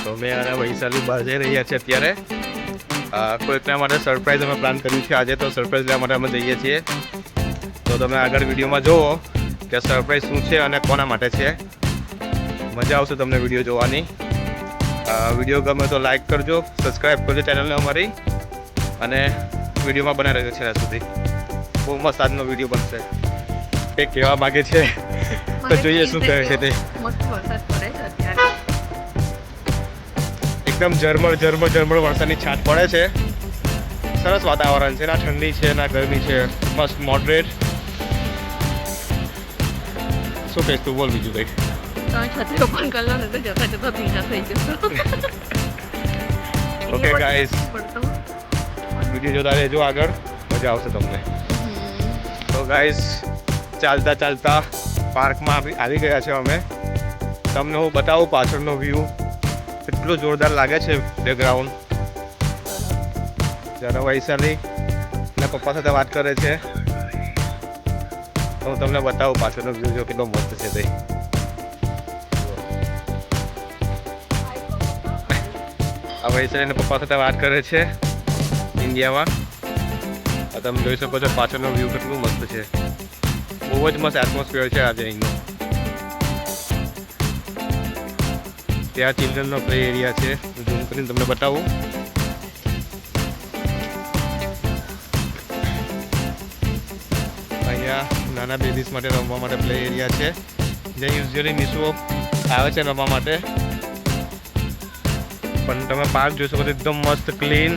તો મેં અને વૈશાલી બહાર જઈ રહ્યા છીએ અત્યારે. કોઈકના માટે સરપ્રાઈઝ અમે પ્લાન કર્યું છે આજે, તો સરપ્રાઈઝ લેવા માટે અમે જઈએ છીએ. તો તમે આગળ વિડીયોમાં જુઓ કે સરપ્રાઈઝ શું છે અને કોના માટે છે. મજા આવશે તમને વિડીયો જોવાની. વિડીયો ગમે તો લાઈક કરજો, સબસ્ક્રાઈબ કરજો ચેનલને અમારી, અને વિડીયોમાં બનાવી રહેજો છેલ્લા સુધી. બહુ મસ્ત આજનો વિડીયો બનશે. કંઈક કહેવા માગે છે તો જોઈએ શું કહે છે તે. એકદમ ઝરમર વરસાદની છાંટ પડે છે. સરસ વાતાવરણ છે, ના ઠંડી છે ના ગરમી છે, મસ્ત મોડરેટ. શું કહીશ તું, બોલ બીજું કંઈક. ઓકે ગાઈસ, વિડીયો જોતા રહેજો આગળ, મજા આવશે તમને. તો ગાઈસ ચાલતા પાર્કમાં આવી ગયા છે અમે. તમને હું બતાવું પાછળનો વ્યૂ, એટલું જોરદાર લાગે છે બેકગ્રાઉન્ડ. જ્યારે વૈશાલી ને પપ્પા સાથે વાત કરે છે તો હું તમને બતાવું પાછળનો વ્યૂ જો કેટલો મસ્ત છે તે. આ વૈશાલીને પપ્પા સાથે વાત કરે છે ઇન્ડિયામાં. તમે જોઈ શકો છો પાછળનો વ્યૂ કેટલું મસ્ત છે. બહુ જ મસ્ત એટમોસ્ફિયર છે આજે અહીંનું. ત્યાં ચિલ્ડ્રનનો પ્લે એરિયા છે, ઝૂમ કરીને તમને બતાવું. અહીંયા નાના બેબીઝ માટે રમવા માટે પ્લે એરિયા છે, જ્યાં યુઝ્યુઅલી નિશુઓ આવે છે રમવા માટે. પણ તમે પાર્ક જોઈ શકો છો, એકદમ મસ્ત ક્લીન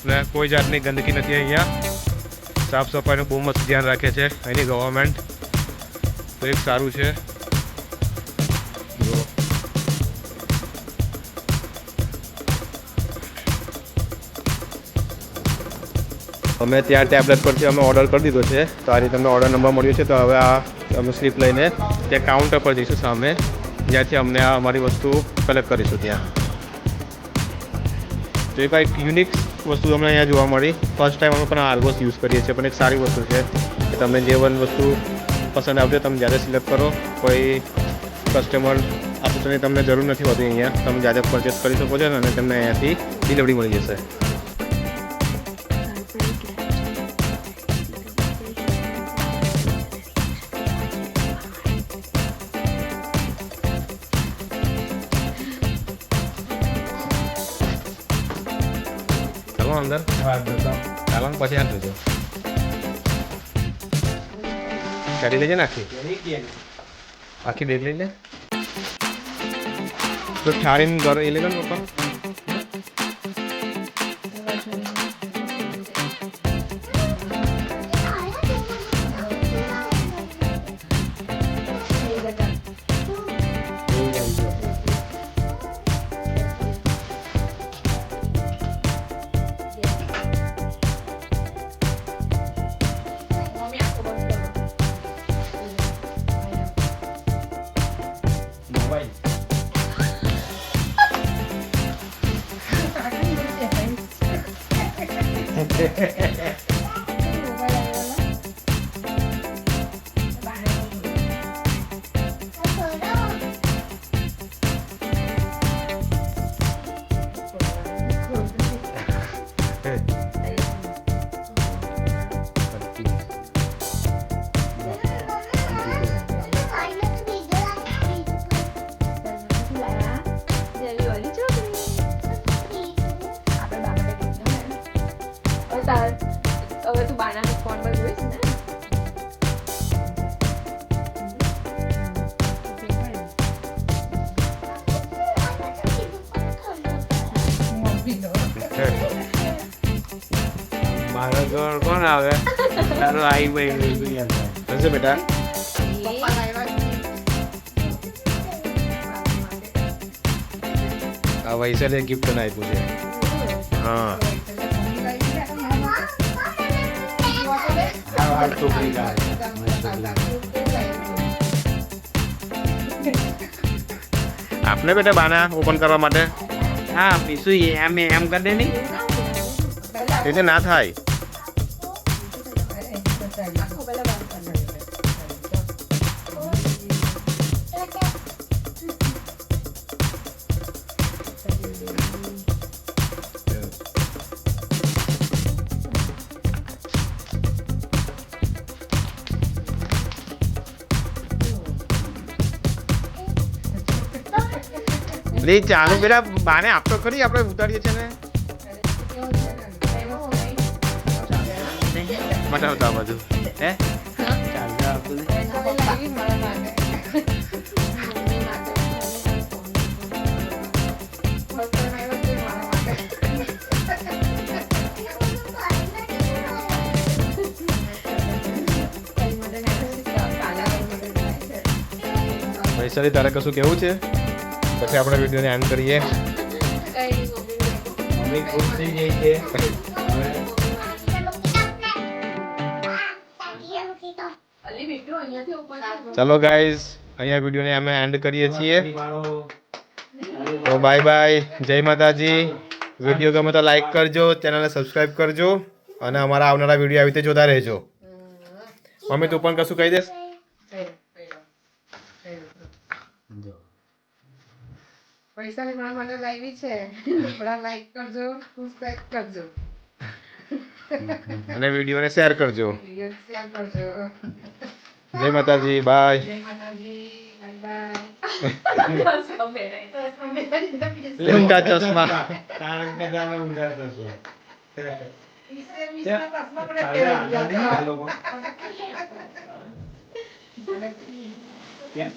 ને કોઈ જાતની ગંદકી નથી અહીંયા. સાફ સફાઈનું બહુ મસ્ત ધ્યાન રાખે છે અહીંની ગવર્મેન્ટ, તો એક સારું છે. અમે ત્યાં ટેબ્લેટ પરથી અમે ઓર્ડર કરી દીધો છે, તો આ રીતે તમને ઓર્ડર નંબર મળ્યો છે. તો હવે આ અમે સ્લીપ લઈને ત્યાં કાઉન્ટર પર જઈશું સામે, જ્યાંથી અમને આ અમારી વસ્તુ કલેક્ટ કરીશું ત્યાં. તો એ કંઈક યુનિક વસ્તુ અમને અહીંયા જોવા મળી. ફર્સ્ટ ટાઈમ અમે પણ આ આર્ગોસ યુઝ કરીએ છીએ, પણ એક સારી વસ્તુ છે કે તમને જે વસ્તુ પસંદ આવશે તમે જ્યારે સિલેક્ટ કરો. કોઈ કસ્ટમર આસિસ્ટન્ટની તમને જરૂર નથી હોતી અહીંયા, તમે જ્યારે પરચેસ કરી શકો છો અને તમને અહીંયાથી ડિલિવરી મળી જશે. અંદર ચાલો પછી હાથ લેજો. કાઢી લેજે ને આખી બેગ લઈ લે. તો ઠારીને ઘર એ લઈ લો ને પપ્પા. હવે તું બાનાનો ફોન પર જોઈશ ને. મારો ઘર કોણ આવે તારો આઈ ભાઈ હશે બેટા. આ વૈશાલીએ ગિફ્ટ આપ્યું છે. હા આપને બેટા બાના ઓપન કરવા માટે. હા પીસું એમ કરી દે નહીં, એટલે ના થાય. પ્લીઝ ચાનું પેલા બાને આપતો ખરી, આપણે ઉતારીએ છીએ ને બતાવતા બધું હે વૈશાલી તારે કશું કેવું છે પછી આપણે વિડીયોને એન્ડ કરીએ. મમ્મી ખુશ થઈ ગઈ છે. ચલો ગાઈઝ અહીંયા વિડીયોને અમે એન્ડ કરીએ છીએ. તો બાય બાય, જય માતાજી. વિડીયો ગમે તો લાઈક કરજો, ચેનલને સબસ્ક્રાઈબ કરજો અને અમારા આવનારા વિડીયો આવી રીતે જોતા રહેજો. મમ્મી તું પણ કશું કહી દેસ? પૈસા મારા માટે લાવી છે, થોડા લાઈક કરજો, સબસ્ક્રાઇબ કરજો અને વિડીયોને શેર કરજો. વિડિયો શેર કરજો. જય માતાજી, બાય. જય માતાજી, બાય ઊંધા ચશ્મા. બાય.